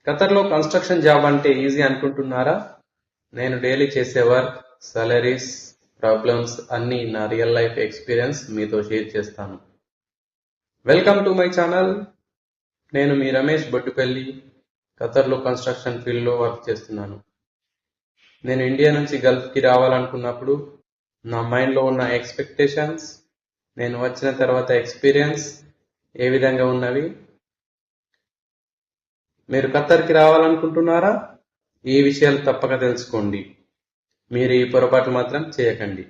ఖతర్లో construction job అంటే easy అనుకుంటున్నారా? నేను డైలీ చేసే వర్క్, సాలరీస్, ప్రాబ్లమ్స్ అన్నీ నా రియల్ లైఫ్ ఎక్స్పీరియన్స్ మీతో షేర్ చేస్తాను. Welcome to my channel. నేను మీ రమేష్ బొట్టుపల్లి. ఖతర్లో కన్స్ట్రక్షన్ ఫీల్డ్లో వర్క్ చేస్తున్నాను. నేను ఇండియా నుంచి గల్ఫ్కి రావాలనుకున్నప్పుడు నా మైండ్లో ఉన్న ఎక్స్పెక్టేషన్స్, నేను వచ్చిన తర్వాత ఎక్స్పీరియన్స్ ఏ విధంగా ఉన్నవి? మీరు ఖతర్కి రావాలనుకుంటున్నారా? ఈ విషయాలు తప్పక తెలుసుకోండి. మీరు ఈ పొరపాటు మాత్రం చేయకండి.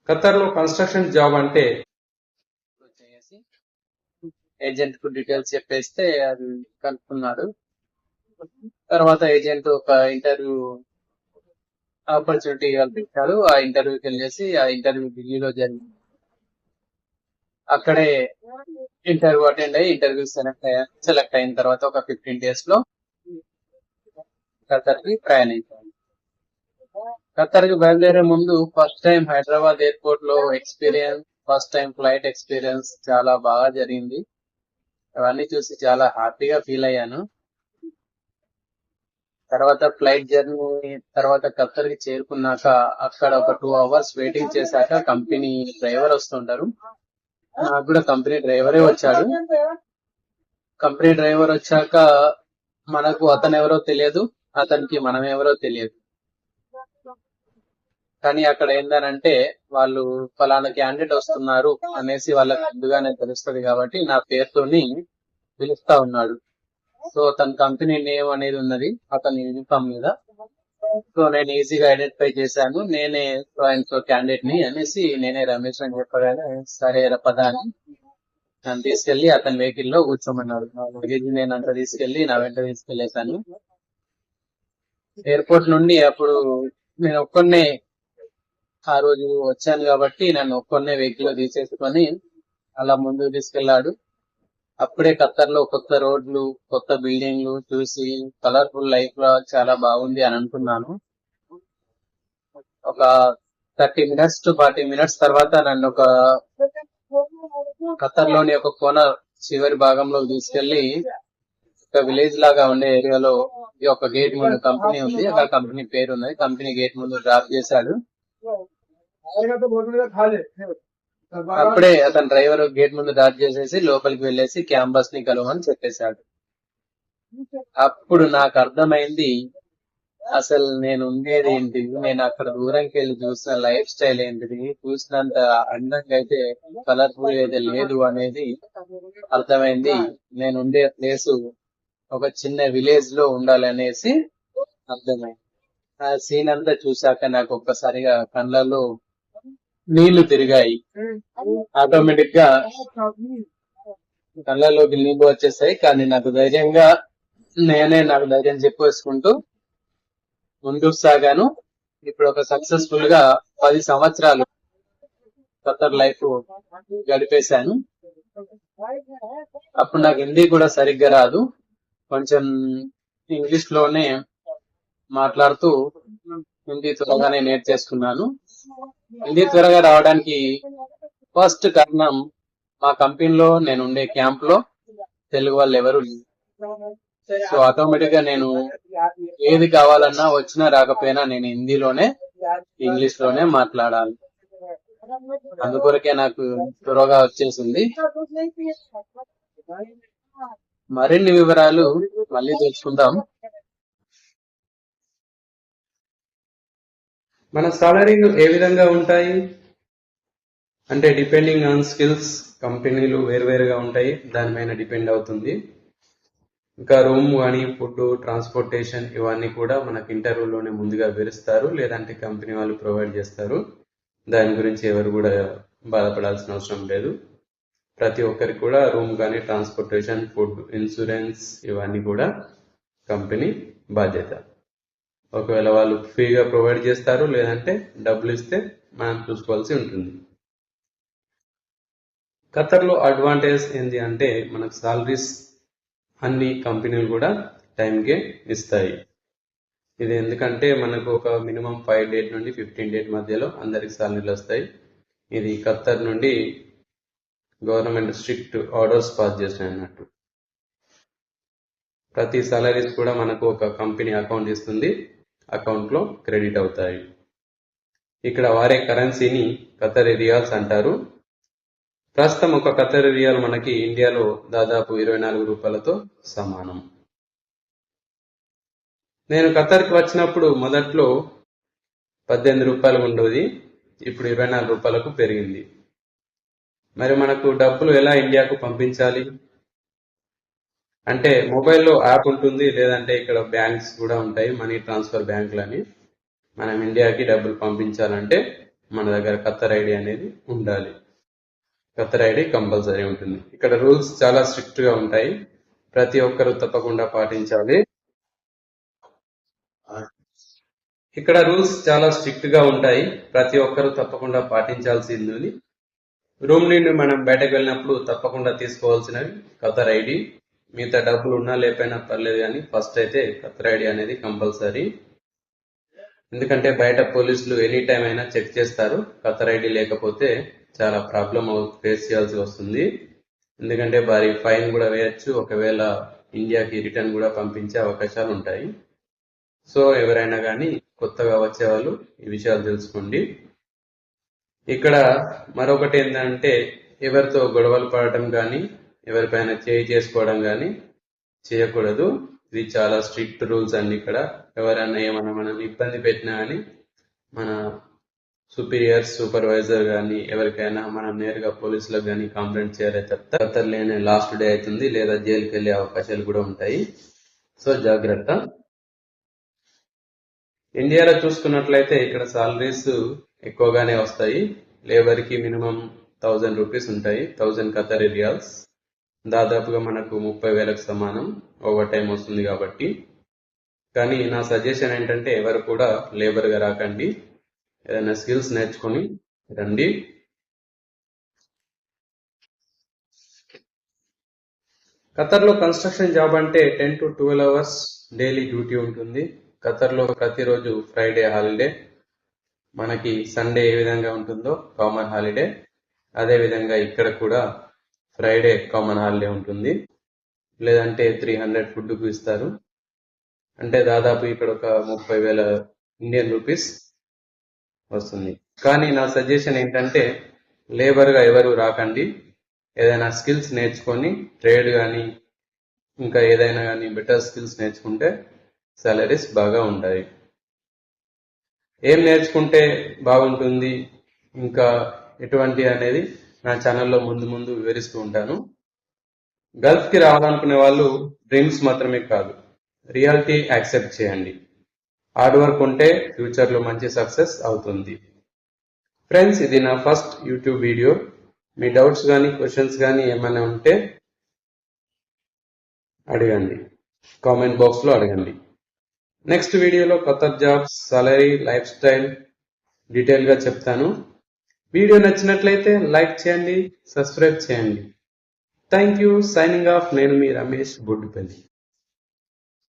ఖతర్లో కన్స్ట్రక్షన్ జాబ్ అంటే చేసి ఏజెంట్ కు డీటెయిల్స్ చెప్పేస్తే అది కనుక్కున్నాడు. తర్వాత ఏజెంట్ ఒక ఇంటర్వ్యూ ఆపర్చునిటీ కల్పించాడు. ఆ ఇంటర్వ్యూకి వెళ్ళేసి ఆ ఇంటర్వ్యూ ఢిల్లీలో జరిగింది. అక్కడే ఇంటర్వ్యూ అటెండ్ అయ్యి ఇంటర్వ్యూ సెలెక్ట్ అయిన తర్వాత ఒక 15 days లో ఖతర్కి ప్రయాణించాను. ఖతర్కి బయలుదేరే ముందు ఫస్ట్ టైం హైదరాబాద్ ఎయిర్పోర్ట్ లో experience, first time flight experience చాలా బాగా జరిగింది. అవన్నీ చూసి చాలా హ్యాపీగా ఫీల్ అయ్యాను. తర్వాత ఫ్లైట్ జర్నీ తర్వాత ఖతర్కి చేరుకున్నాక అక్కడ ఒక 2 hours వెయిటింగ్ చేశాక కంపెనీ డ్రైవర్ వస్తుంటారు. నాకు కూడా కంపెనీ డ్రైవరే వచ్చాడు. కంపెనీ డ్రైవర్ వచ్చాక మనకు అతను ఎవరో తెలియదు, అతనికి మనం ఎవరో తెలియదు. కానీ అక్కడ ఏందనంటే వాళ్ళు ఫలానా క్యాండిడేట్ వస్తున్నారు అనేసి వాళ్ళకి ముందుగానే తెలుస్తుంది కాబట్టి నా పేరుతోని పిలుస్తా ఉన్నాడు. సో తన కంపెనీ నేమ్ అనేది ఉన్నది అతని యూనిఫామ్ మీద. సో నేను ఈజీగా ఐడెంటిఫై చేశాను, నేనే సో క్యాండిడేట్ ని అనేసి నేనే రమేష్ అని చెప్పగానే సరే పద అని నన్ను తీసుకెళ్లి అతని వెహికల్ లో కూర్చోమన్నాడు. నా లగేజ్ నేను అంతా తీసుకెళ్లి నా వెంట తీసుకెళ్లేసాను. ఎయిర్పోర్ట్ నుండి అప్పుడు నేను ఒక్కనే ఆ రోజు వచ్చాను కాబట్టి నన్ను ఒక్కనే వెహికల్ లో తీసేసుకొని అలా ముందుకు తీసుకెళ్లాడు. అప్పుడే ఖతర్లో కొత్త రోడ్లు, కొత్త బిల్డింగ్లు చూసి కలర్ఫుల్ లైఫ్ లో చాలా బాగుంది అని అనుకున్నాను. ఒక 30 minutes to 40 minutes తర్వాత నన్ను ఒక ఖతర్లోని ఒక కోనర్ చివరి భాగంలో తీసుకెళ్లి ఒక విలేజ్ లాగా ఉండే ఏరియాలో ఈ ఒక గేట్ ముందు కంపెనీ ఉంది, అక్కడ కంపెనీ పేరు ఉన్నది, కంపెనీ గేట్ ముందు డ్రాప్ చేశాడు. అప్పుడే అతను డ్రైవర్ గేట్ ముందు డ్రాప్ చేసేసి లోపలికి వెళ్ళేసి క్యాంపస్ ని కలవమని చెప్పేశాడు. అప్పుడు నాకు అర్థమైంది అసలు నేను ఉండేది ఏంటి, నేను అక్కడ దూరంకి వెళ్ళి చూసిన లైఫ్ స్టైల్ ఏంటిది, చూసినంత అందంగా అయితే కలర్ఫుల్ అయితే లేదు అనేది అర్థమైంది. నేను ఉండే ప్లేస్ ఒక చిన్న విలేజ్ లో ఉండాలనేసి అర్థమైంది. ఆ సీన్ అంతా చూశాక నాకు ఒక్కసారిగా కళ్ళలో నీళ్లు తిరిగాయి. ఆటోమేటిక్ గా కళ్ళలోకి నీళ్లు వచ్చేసాయి. కానీ నాకు ధైర్యంగా నాకు ధైర్యం చెప్పేసుకుంటూ ముందుకు సాగాను. ఇప్పుడు ఒక సక్సెస్ఫుల్ గా 10 సంవత్సరాలు ఖతర్ లైఫ్ గడిపేశాను. అప్పుడు నాకు హిందీ కూడా సరిగ్గా రాదు, కొంచెం ఇంగ్లీష్ లోనే మాట్లాడుతూ హిందీ త్వరగానే నేర్చేసుకున్నాను. హిందీ త్వరగా రావడానికి ఫస్ట్ కారణం మా కంపెనీలో నేను ఉండే క్యాంప్ లో తెలుగు వాళ్ళు ఎవరు లేరు. సో ఆటోమేటిక్ గా నేను ఏది కావాలన్నా వచ్చినా రాకపోయినా నేను హిందీలోనే ఇంగ్లీష్ లోనే మాట్లాడాలి. అందుకొరకే నాకు త్వరగా వచ్చేసింది. మరిన్ని వివరాలు మళ్ళీ తెలుసుకుందాం. మన సాలరీలు ఏ విధంగా ఉంటాయి అంటే డిపెండింగ్ ఆన్ స్కిల్స్ కంపెనీలు వేరువేరుగా ఉంటాయి, దానిపైన డిపెండ్ అవుతుంది. ఇంకా రూమ్ కానీ ఫుడ్, ట్రాన్స్పోర్టేషన్ ఇవన్నీ కూడా మనకి ఇంటర్వ్యూలోనే ముందుగా వివరిస్తారు, లేదంటే కంపెనీ వాళ్ళు ప్రొవైడ్ చేస్తారు. దాని గురించి ఎవరు కూడా బాధపడాల్సిన అవసరం లేదు. ప్రతి ఒక్కరికి కూడా రూమ్ కానీ ట్రాన్స్పోర్టేషన్, ఫుడ్, ఇన్సూరెన్స్ ఇవన్నీ కూడా కంపెనీ బాధ్యత. ఒకవేళ వాళ్ళు ఫ్రీగా ప్రొవైడ్ చేస్తారు, లేదంటే డబ్బులు ఇస్తే మనం చూసుకోవాల్సి ఉంటుంది. ఖతర్లో అడ్వాంటేజ్ ఏంటి అంటే మనకు సాలరీస్ అన్ని కంపెనీలు కూడా టైంకే ఇస్తాయి. ఇది ఎందుకంటే మనకు ఒక మినిమం 5 days నుండి 15 days మధ్యలో అందరికి సాలరీలు వస్తాయి. ఇది ఖతర్ నుండి గవర్నమెంట్ స్ట్రిక్ట్ ఆర్డర్స్ పాస్ చేస్తాయి అన్నట్టు. ప్రతి సాలరీస్ కూడా మనకు ఒక కంపెనీ అకౌంట్ ఇస్తుంది, అకౌంట్ లో క్రెడిట్ అవుతాయి. ఇక్కడ వారే కరెన్సీని ఖతరీ రియాల్స్ అంటారు. ప్రస్తుతం ఒక ఖతరీ రియాల్ మనకి ఇండియాలో దాదాపు 24 రూపాయలతో సమానం. నేను ఖతర్కి వచ్చినప్పుడు మొదట్లో 18 రూపాయలు ఉండేది, ఇప్పుడు 24 రూపాయలకు పెరిగింది. మరి మనకు డబ్బులు ఎలా ఇండియాకు పంపించాలి అంటే మొబైల్లో యాప్ ఉంటుంది, లేదంటే ఇక్కడ బ్యాంక్స్ కూడా ఉంటాయి, మనీ ట్రాన్స్ఫర్ బ్యాంకులని. మనం ఇండియాకి డబ్బులు పంపించాలంటే మన దగ్గర ఖతర్ ఐడి అనేది ఉండాలి. ఖతర్ ఐడి కంపల్సరీ ఉంటుంది. ఇక్కడ రూల్స్ చాలా స్ట్రిక్ట్ గా ఉంటాయి, ప్రతి ఒక్కరూ తప్పకుండా పాటించాలి. ఇక్కడ రూల్స్ చాలా స్ట్రిక్ట్ గా ఉంటాయి, ప్రతి ఒక్కరూ తప్పకుండా పాటించాల్సింది. రూమ్ నుండి మనం బయటకు వెళ్ళినప్పుడు తప్పకుండా తీసుకోవాల్సినవి ఖతర్ ఐడి. మిగతా డబ్బులు ఉన్నా లేకపోయినా పర్లేదు, కానీ ఫస్ట్ అయితే ఖతర్ ఐడి అనేది కంపల్సరీ. ఎందుకంటే బయట పోలీసులు ఎనీ టైం అయినా చెక్ చేస్తారు. ఖతర్ ఐడి లేకపోతే చాలా ప్రాబ్లం ఫేస్ చేయాల్సి వస్తుంది. ఎందుకంటే భారీ ఫైన్ కూడా వేయచ్చు, ఒకవేళ ఇండియాకి రిటర్న్ కూడా పంపించే అవకాశాలు ఉంటాయి. సో ఎవరైనా కానీ కొత్తగా వచ్చేవాళ్ళు ఈ విషయాలు తెలుసుకోండి. ఇక్కడ మరొకటి ఏంటంటే ఎవరితో గొడవలు పడటం కానీ, ఎవరిపైన చేయి చేసుకోవడం కానీ చేయకూడదు. ఇది చాలా స్ట్రిక్ట్ రూల్స్ అండి. ఇక్కడ ఎవరైనా ఏమైనా మనం ఇబ్బంది పెట్టినా కానీ మన సుపీరియర్ సూపర్వైజర్ కానీ ఎవరికైనా మనం నేరుగా పోలీసులకు కానీ కంప్లైంట్ చేయాలి. ఖతర్లోనే లాస్ట్ డే అవుతుంది, లేదా జైలుకి వెళ్ళే అవకాశాలు కూడా ఉంటాయి. సో జాగ్రత్త. ఇండియాలో చూసుకున్నట్లయితే ఇక్కడ సాలరీస్ ఎక్కువగానే వస్తాయి. లేబర్ కి మినిమం 1000 రూపీస్ ఉంటాయి, 1000 ఖతరీ రియాల్స్. దాదాపుగా మనకు 30,000కు సమానం. ఓవర్ టైం వస్తుంది కాబట్టి. కానీ నా సజెషన్ ఏంటంటే ఎవరు కూడా లేబర్ గా రాకండి, ఏదైనా స్కిల్స్ నేర్చుకొని రండి. ఖతర్లో కన్స్ట్రక్షన్ జాబ్ అంటే 10 to 12 అవర్స్ డైలీ డ్యూటీ ఉంటుంది. ఖతర్లో ప్రతిరోజు ఫ్రైడే హాలిడే, మనకి సండే ఏ విధంగా ఉంటుందో కామన్ హాలిడే, అదే విధంగా ఇక్కడ కూడా ఫ్రైడే కామన్ హాలిడే ఉంటుంది. లేదంటే 300 ఫుడ్కు ఇస్తారు. అంటే దాదాపు ఇక్కడ ఒక 30,000 ఇండియన్ రూపీస్ వస్తుంది. కానీ నా సజెషన్ ఏంటంటే లేబర్ గా ఎవరు రాకండి, ఏదైనా స్కిల్స్ నేర్చుకొని ట్రేడ్ కానీ ఇంకా ఏదైనా కానీ బెటర్ స్కిల్స్ నేర్చుకుంటే సాలరీస్ బాగా ఉంటాయి. ఏం నేర్చుకుంటే బాగుంటుంది ఇంకా ఎటువంటి అనేది నా ఛానల్లో ముందు ముందు వివరిస్తూ ఉంటాను. గల్ఫ్ కి రావాలనుకునే వాళ్ళు డ్రీమ్స్ మాత్రమే కాదు, రియాలిటీ యాక్సెప్ట్ చేయండి. హార్డ్ వర్క్ ఉంటే ఫ్యూచర్ లో మంచి సక్సెస్ అవుతుంది. ఫ్రెండ్స్, ఇది నా ఫస్ట్ యూట్యూబ్ వీడియో. మీ డౌట్స్ కానీ క్వశ్చన్స్ కానీ ఏమైనా ఉంటే అడగండి, కామెంట్ బాక్స్ లో అడగండి. నెక్స్ట్ వీడియోలో Qatar jobs, salary, life style detail గా చెప్తాను. వీడియో నచ్చినట్లయితే లైక్ చేయండి, సబ్స్క్రైబ్ చేయండి. Thank you. Signing off. నేను మీ రమేష్ బొడ్డుపల్లి.